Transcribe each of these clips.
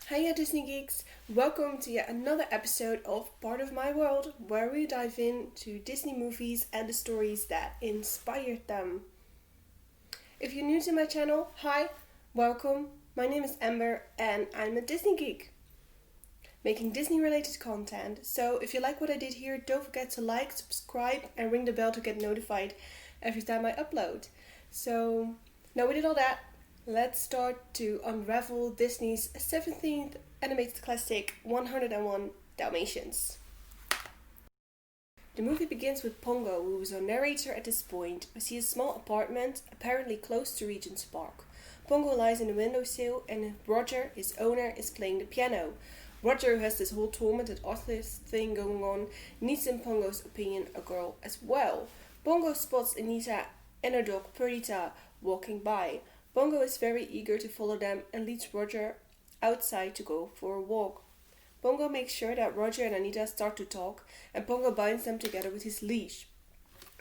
Hiya Disney Geeks! Welcome to yet another episode of Part of My World, where we dive into Disney movies and the stories that inspired them. If you're new to my channel, hi, welcome. My name is Amber and I'm a Disney geek, making Disney related content. So if you like what I did here, don't forget to like, subscribe and ring the bell to get notified every time I upload. So now we did all that, let's start to unravel Disney's 17th animated classic 101 Dalmatians. The movie begins with Pongo, who is our narrator at this point. We see a small apartment, apparently close to Regent's Park. Pongo lies in the windowsill and Roger, his owner, is playing the piano. Roger, who has this whole tormented artist thing going on, needs in Pongo's opinion a girl as well. Pongo spots Anita and her dog Perdita walking by. Pongo is very eager to follow them and leads Roger outside to go for a walk. Pongo makes sure that Roger and Anita start to talk, and Pongo binds them together with his leash.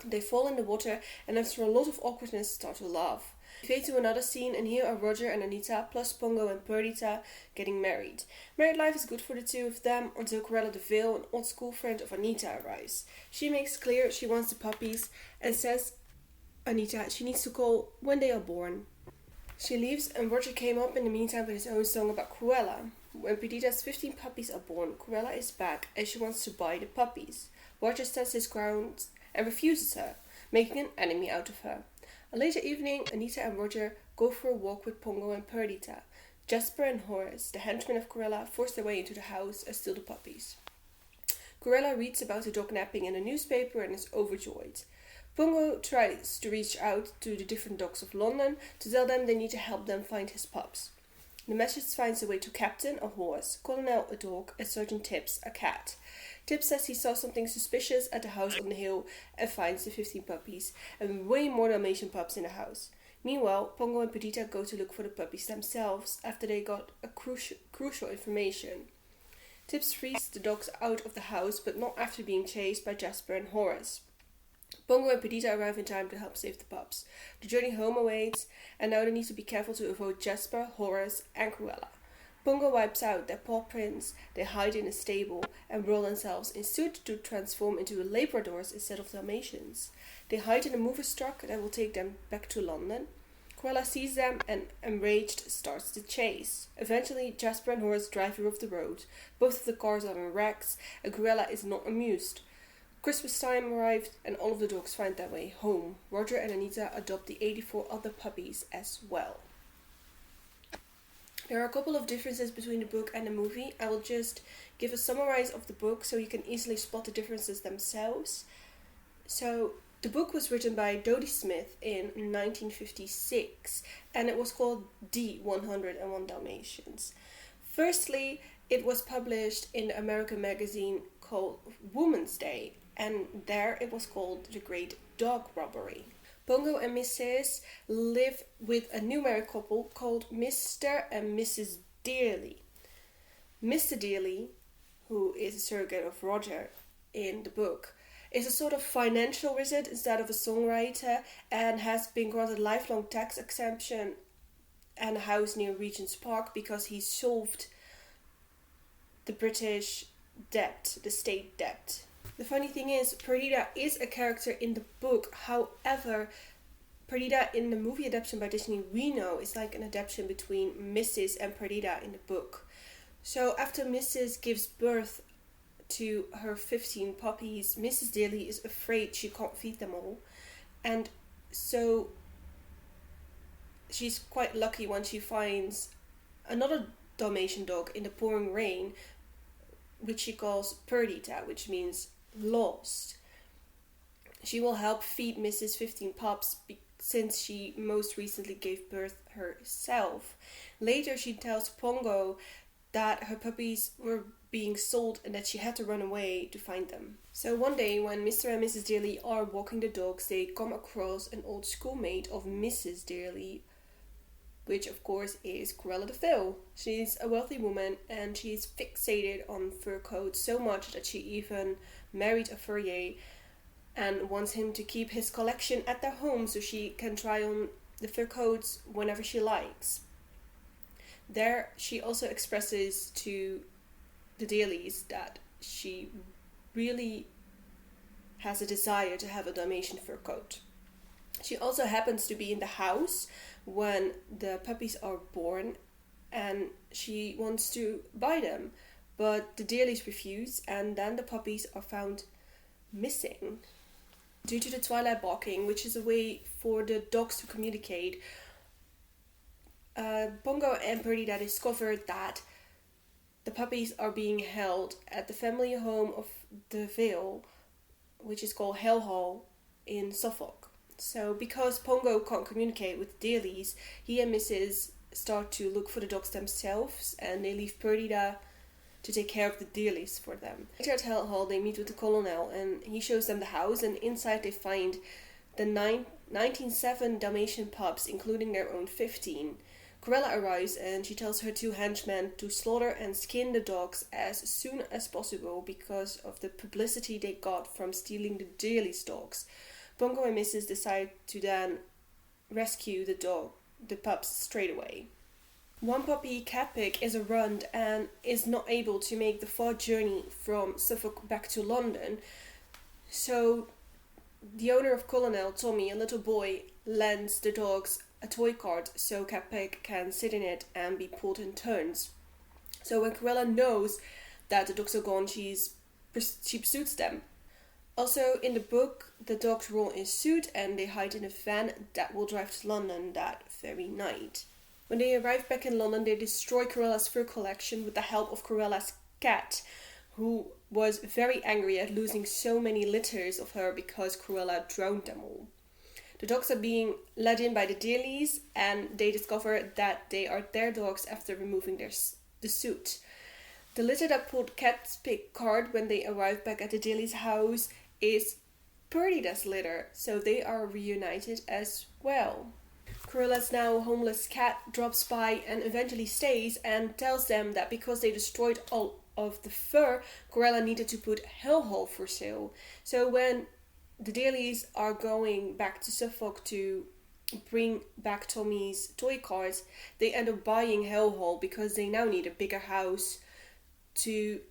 They fall in the water and after a lot of awkwardness start to laugh. We fade to another scene and here are Roger and Anita plus Pongo and Perdita getting married. Married life is good for the two of them until Cruella de Vil, an old school friend of Anita, arrives. She makes clear she wants the puppies and says Anita she needs to call when they are born. She leaves and Roger came up in the meantime with his own song about Cruella. When Perdita's 15 puppies are born, Cruella is back and she wants to buy the puppies. Roger stands his ground and refuses her, making an enemy out of her. A later evening, Anita and Roger go for a walk with Pongo and Perdita. Jasper and Horace, the henchmen of Cruella, force their way into the house and steal the puppies. Cruella reads about the dog napping in a newspaper and is overjoyed. Pongo tries to reach out to the different dogs of London to tell them they need to help them find his pups. The message finds a way to Captain, a horse, Colonel, a dog, and Sergeant Tibbs, a cat. Tibbs says he saw something suspicious at the house on the hill and finds the 15 puppies and way more Dalmatian pups in the house. Meanwhile, Pongo and Perdita go to look for the puppies themselves after they got a crucial information. Tibbs frees the dogs out of the house, but not after being chased by Jasper and Horace. Pongo and Perdita arrive in time to help save the pups. The journey home awaits, and now they need to be careful to avoid Jasper, Horace, and Cruella. Pongo wipes out their paw prints, they hide in a stable, and roll themselves in suit to transform into Labradors instead of Dalmatians. They hide in a mover's truck that will take them back to London. Cruella sees them and, enraged, starts the chase. Eventually, Jasper and Horace drive her off the road. Both of the cars are in wrecks, and Cruella is not amused. Christmas time arrived and all of the dogs find their way home. Roger and Anita adopt the 84 other puppies as well. There are a couple of differences between the book and the movie. I will just give a summary of the book so you can easily spot the differences themselves. So, the book was written by Dodie Smith in 1956 and it was called The 101 Dalmatians. Firstly, it was published in the American magazine called Woman's Day, and there it was called The Great Dog Robbery. Pongo and Mrs. live with a new married couple called Mr. and Mrs. Dearly. Mr. Dearly, who is a surrogate of Roger in the book, is a sort of financial wizard instead of a songwriter and has been granted lifelong tax exemption and a house near Regent's Park because he solved the British debt, the state debt. The funny thing is, Perdita is a character in the book. However, Perdita in the movie adaptation by Disney we know is like an adaptation between Mrs. and Perdita in the book. So after Mrs. gives birth to her 15 puppies, Mrs. Dearly is afraid she can't feed them all. And so she's quite lucky when she finds another Dalmatian dog in the pouring rain, which she calls Perdita, which means lost. She will help feed Mrs. 15 pups since she most recently gave birth herself. Later she tells Pongo that her puppies were being sold and that she had to run away to find them. So one day when Mr. and Mrs. Dearly are walking the dogs, they come across an old schoolmate of Mrs. Dearly, which of course is Cruella de Vil. She's a wealthy woman and she's fixated on fur coats so much that she even married a furrier and wants him to keep his collection at their home so she can try on the fur coats whenever she likes. There, she also expresses to the dailies that she really has a desire to have a Dalmatian fur coat. She also happens to be in the house when the puppies are born, and she wants to buy them, but the dailies refuse, and then the puppies are found missing. Due to the twilight barking, which is a way for the dogs to communicate, Pongo and Perdita discovered that the puppies are being held at the family home of the Vale, which is called Hell Hall in Suffolk. So because Pongo can't communicate with the dailies, he and Mrs. start to look for the dogs themselves, and they leave Perdita to take care of the dailies for them. Later at Hell Hall, they meet with the colonel, and he shows them the house, and inside they find the 1907 Dalmatian pups, including their own 15. Cruella arrives, and she tells her 2 henchmen to slaughter and skin the dogs as soon as possible because of the publicity they got from stealing the dailies' dogs. Pongo and Mrs. decide to then rescue the pups straight away. One puppy, Catpick, is a runt and is not able to make the far journey from Suffolk back to London. So the owner of Colonel, Tommy, a little boy, lends the dogs a toy cart so Catpick can sit in it and be pulled in turns. So when Cruella knows that the dogs are gone, she pursues them. Also, in the book, the dogs roll in suit and they hide in a van that will drive to London that very night. When they arrive back in London, they destroy Cruella's fur collection with the help of Cruella's cat, who was very angry at losing so many litters of her because Cruella drowned them all. The dogs are being led in by the dailies, and they discover that they are their dogs after removing the suit. The litter that pulled Catpick's cart when they arrive back at the dailies' house is Perdita's litter, so they are reunited as well. Cruella's now homeless cat drops by and eventually stays and tells them that because they destroyed all of the fur, Cruella needed to put Hell Hall for sale. So when the dailies are going back to Suffolk to bring back Tommy's toy cars, they end up buying Hell Hall because they now need a bigger house to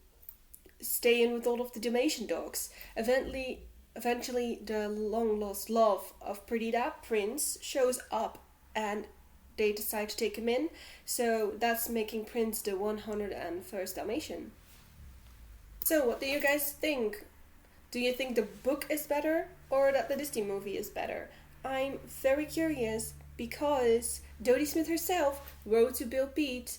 stay in with all of the Dalmatian dogs. Eventually, the long-lost love of Perdita, Prince, shows up and they decide to take him in. So that's making Prince the 101st Dalmatian. So what do you guys think? Do you think the book is better or that the Disney movie is better? I'm very curious because Dodie Smith herself wrote to Bill Peet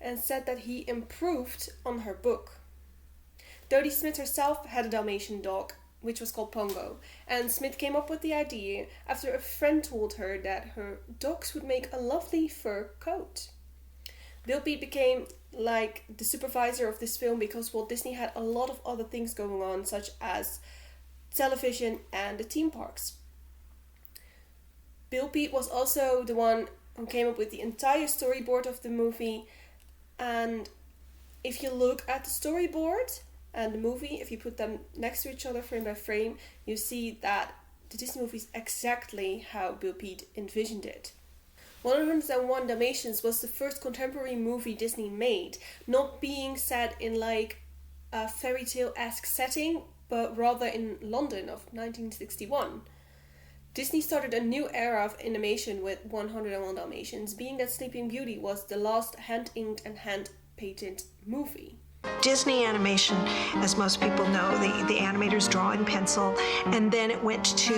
and said that he improved on her book. Dodie Smith herself had a Dalmatian dog, which was called Pongo, and Smith came up with the idea after a friend told her that her dogs would make a lovely fur coat. Bill Peet became like the supervisor of this film because Walt Disney had a lot of other things going on, such as television and the theme parks. Bill Peet was also the one who came up with the entire storyboard of the movie, and if you look at the storyboard and the movie, if you put them next to each other frame by frame, you see that the Disney movie is exactly how Bill Peet envisioned it. 101 Dalmatians was the first contemporary movie Disney made, not being set in like a fairy tale-esque setting, but rather in London of 1961. Disney started a new era of animation with 101 Dalmatians, being that Sleeping Beauty was the last hand-inked and hand-painted movie. Disney animation, as most people know, the animators draw in pencil, and then it went to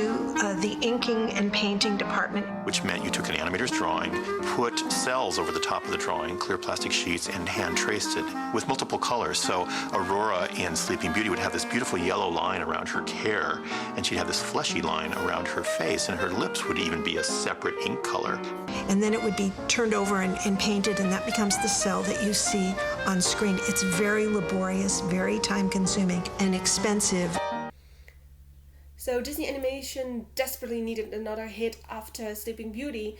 the inking and painting department. Which meant you took an animator's drawing, put cells over the top of the drawing, clear plastic sheets, and hand traced it with multiple colors. So Aurora in Sleeping Beauty would have this beautiful yellow line around her hair, and she'd have this fleshy line around her face, and her lips would even be a separate ink color. And then it would be turned over and painted, and that becomes the cell that you see on screen. It's very laborious, very time-consuming, and expensive. So Disney Animation desperately needed another hit after Sleeping Beauty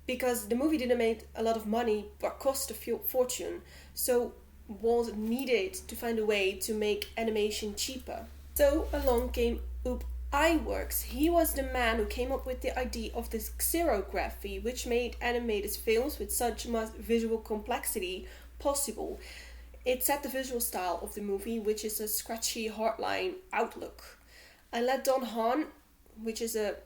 because the movie didn't make a lot of money but cost a fortune. So Walt needed to find a way to make animation cheaper. So along came Oop iWorks. He was the man who came up with the idea of this xerography, which made animated films with such much visual complexity possible. It set the visual style of the movie, which is a scratchy, hardline outlook. I let Don Hahn, which is a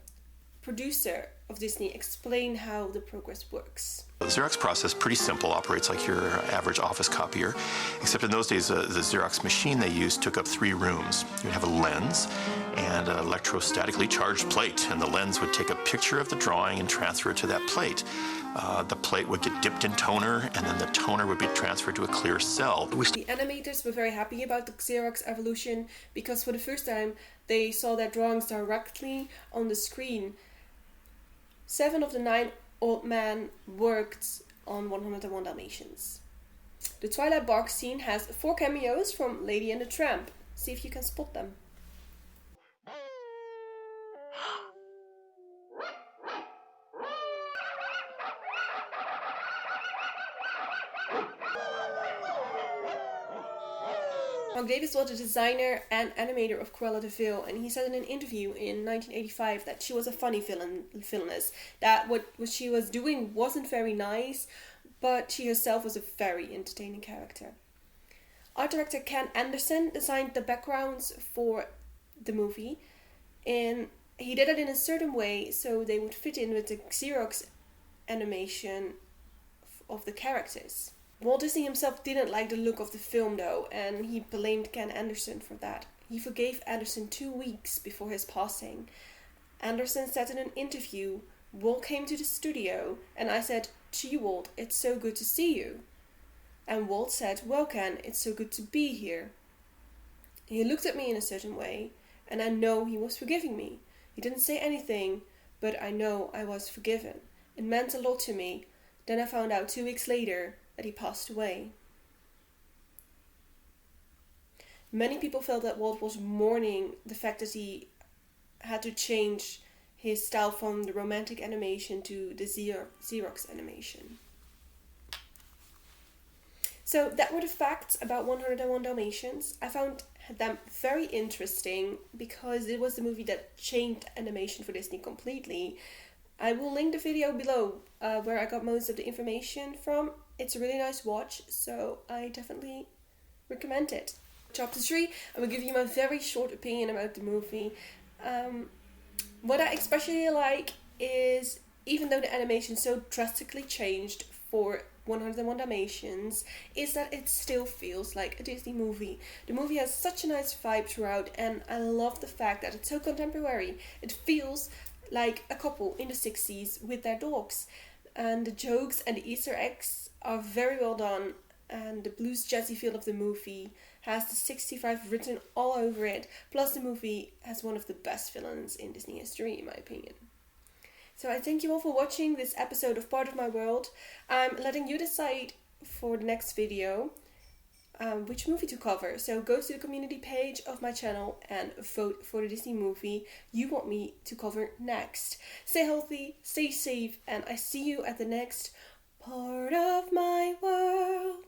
producer of Disney, explain how the progress works. The Xerox process, pretty simple, operates like your average office copier, except in those days the Xerox machine they used took up 3 rooms. You'd have a lens and an electrostatically charged plate, and the lens would take a picture of the drawing and transfer it to that plate. The plate would get dipped in toner, and then the toner would be transferred to a clear cell. The animators were very happy about the Xerox evolution because for the first time they saw their drawings directly on the screen. 7 of the 9 old men worked on 101 Dalmatians. The Twilight Bark scene has 4 cameos from Lady and the Tramp. See if you can spot them. Mark Davis was the designer and animator of Cruella de Vil, and he said in an interview in 1985 that she was a funny villainess, that what she was doing wasn't very nice, but she herself was a very entertaining character. Art director Ken Anderson designed the backgrounds for the movie, and he did it in a certain way so they would fit in with the Xerox animation of the characters. Walt Disney himself didn't like the look of the film though, and he blamed Ken Anderson for that. He forgave Anderson 2 weeks before his passing. Anderson said in an interview, "Walt came to the studio and I said, 'Gee Walt, it's so good to see you.' And Walt said, 'Well Ken, it's so good to be here.' He looked at me in a certain way, and I know he was forgiving me. He didn't say anything, but I know I was forgiven. It meant a lot to me. Then I found out 2 weeks later that he passed away." Many people felt that Walt was mourning the fact that he had to change his style from the romantic animation to the Xerox animation. So that were the facts about 101 Dalmatians. I found them very interesting because it was the movie that changed animation for Disney completely. I will link the video below where I got most of the information from. It's a really nice watch, so I definitely recommend it. Chapter 3, I will give you my very short opinion about the movie. What I especially like is, even though the animation so drastically changed for 101 Dalmatians, is that it still feels like a Disney movie. The movie has such a nice vibe throughout, and I love the fact that it's so contemporary. It feels like a couple in the 60s with their dogs. And the jokes and the Easter eggs are very well done, and the blues jazzy feel of the movie has the 65 written all over it. Plus the movie has one of the best villains in Disney history, in my opinion. So I thank you all for watching this episode of Part of My World. I'm letting you decide for the next video which movie to cover. So go to the community page of my channel and vote for the Disney movie you want me to cover next. Stay healthy, stay safe, and I see you at the next Part of My World.